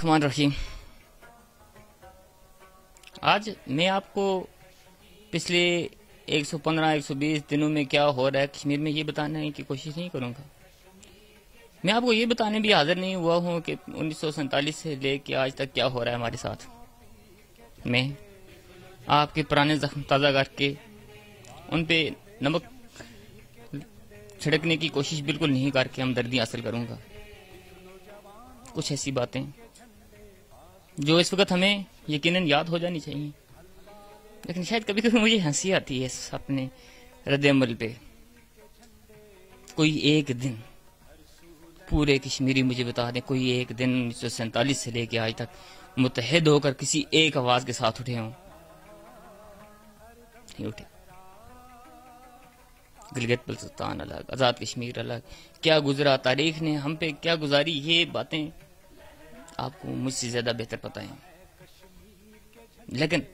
बिस्मिल्लाहिर्रहमानिर्रहीम। आज मैं आपको पिछले 115-120 दिनों में क्या हो रहा है कश्मीर में ये बताने की कोशिश नहीं करूंगा। मैं आपको ये बताने भी हाजिर नहीं हुआ हूं कि 1947 से लेके आज तक क्या हो रहा है हमारे साथ। मैं आपके पुराने जख्म ताज़ा करके उन पे नमक छिड़कने की कोशिश बिल्कुल नहीं करके हमदर्दी हासिल करूंगा। कुछ ऐसी बातें जो इस वक्त हमें यकीनन याद हो जानी चाहिए, लेकिन शायद कभी कभी मुझे हंसी आती है अपने रद्द-ए-अमल पे। कोई एक दिन पूरे कश्मीरी मुझे बता दें, कोई एक दिन 1947 से लेके आज तक मुत्तहिद होकर किसी एक आवाज के साथ उठे हों। नहीं उठे। गिलगित बल्तिस्तान अलग, आजाद कश्मीर अलग, क्या गुजरा, तारीख ने हम पे क्या गुजारी, ये बातें आपको मुझसे ज्यादा बेहतर पता है। लेकिन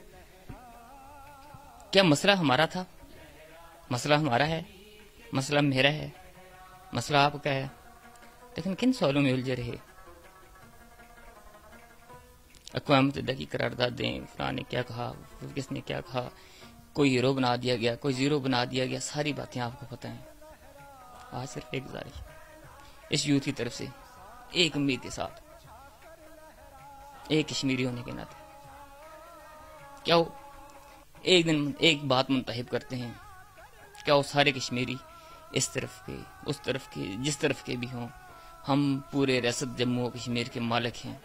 क्या मसला हमारा था? मसला हमारा है, मसला मेरा है, मसला आपका है, लेकिन किन सवालों में उलझे रहे? अक़वाम मुत्तहिदा की करारदादें, फलां ने क्या कहा, किसने क्या कहा, कोई हीरो बना दिया गया, कोई जीरो बना दिया गया, सारी बातें आपको पता हैं। आज सिर्फ एक गुजारिश इस यूथ की तरफ से, एक उम्मीद के साथ, एक कश्मीरी होने के नाते, क्या वो एक दिन एक बात मुंतहिब करते हैं? क्या वो सारे कश्मीरी इस तरफ के, उस तरफ के, जिस तरफ के भी हों, हम पूरे रियासत जम्मू और कश्मीर के मालिक हैं।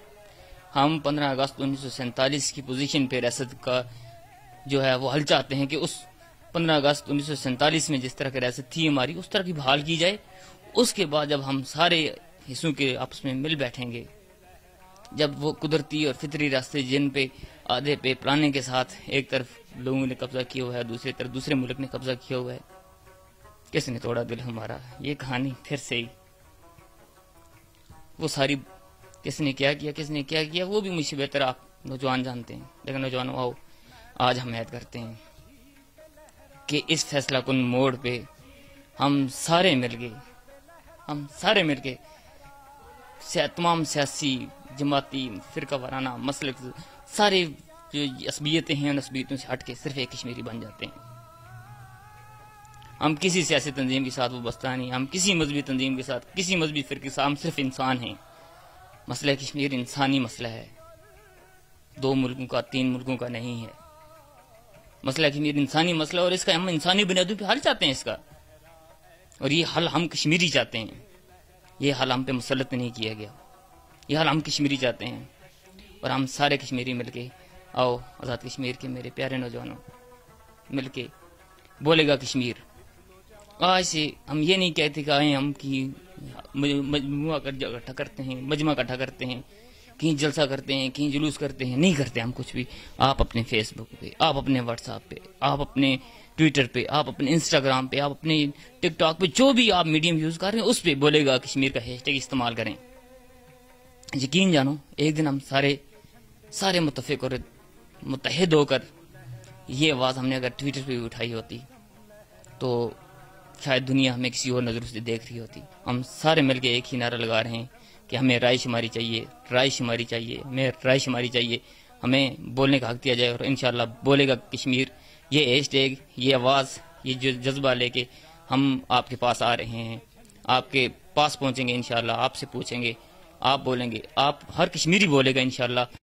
हम 15 अगस्त 1947 की पोजीशन पे रियासत का जो है वो हल चाहते हैं कि उस 15 अगस्त 1947 में जिस तरह की रियासत थी हमारी, उस तरह की बहाल की जाए। उसके बाद जब हम सारे हिस्सों के आपस में मिल बैठेंगे, जब वो कुदरती और फितरी रास्ते जिन पे आधे पे पुराने के साथ एक तरफ लोगों ने कब्जा किया हुआ है, दूसरी तरफ दूसरे मुल्क ने कब्जा किया हुआ है, किसने तोड़ा दिल हमारा, ये कहानी फिर से ही वो सारी किसने क्या किया, किसने क्या किया, वो भी मुझसे बेहतर आप नौजवान जानते हैं। लेकिन नौजवानों आओ, आज हम याद करते हैं कि इस फैसला कुन मोड़ पे हम सारे मिलके तमाम सियासी, जमाती, फिरका वाराना, मसलक, सारे जो असबियतें हैं उन असबियतों से हट के सिर्फ एक कश्मीरी बन जाते हैं। हम किसी सियासी तंजीम के साथ वाबस्ता नहीं, हम किसी मजहबी तंजीम के साथ, किसी मजहबी फिरके के साथ, हम सिर्फ इंसान हैं। मसला कश्मीर इंसानी मसला है, 2 मुल्कों का, 3 मुल्कों का नहीं है। मसला कश्मीर इंसानी मसला, और इसका हम इंसानी बुनियादों पे हल चाहते हैं इसका, और ये हल हम कश्मीरी चाहते हैं। ये हल हम पे मुसल्लत नहीं किया गया, ये हल हम कश्मीरी चाहते हैं। और हम सारे कश्मीरी मिलके, आओ आज़ाद कश्मीर के मेरे प्यारे नौजवानों, मिलके बोलेगा कश्मीर। आज से हम ये नहीं कहते कि आए हम की मजमा इकट्ठा करते हैं, मजमा इकट्ठा करते हैं, कहीं जलसा करते हैं, कहीं जुलूस करते हैं, नहीं करते हम कुछ भी। आप अपने फेसबुक पे, आप अपने व्हाट्सएप पे, आप अपने ट्विटर पे, आप अपने इंस्टाग्राम पे, आप अपने टिकटॉक पे, जो भी आप मीडियम यूज कर रहे हैं, उस पे बोलेगा कश्मीर का हैशटैग इस्तेमाल करें। यकीन जानो, एक दिन हम सारे मुत्तफिक और मुत्तहिद होकर ये आवाज हमने अगर ट्विटर पे भी उठाई होती तो शायद दुनिया हमें किसी और नजरों से देख रही होती। हम सारे मिलके एक ही नारा लगा रहे हैं कि हमें राय शुमारी चाहिए, राय शुमारी चाहिए, हमें राय शुमारी चाहिए, हमें बोलने का हक दिया जाए। और इंशाल्लाह बोलेगा कश्मीर, ये हैशटैग, ये आवाज, ये जो जज्बा लेके हम आपके पास आ रहे हैं, आपके पास पहुंचेंगे इंशाल्लाह, आपसे पूछेंगे, आप बोलेंगे, आप हर कश्मीरी बोलेगा इंशाल्लाह।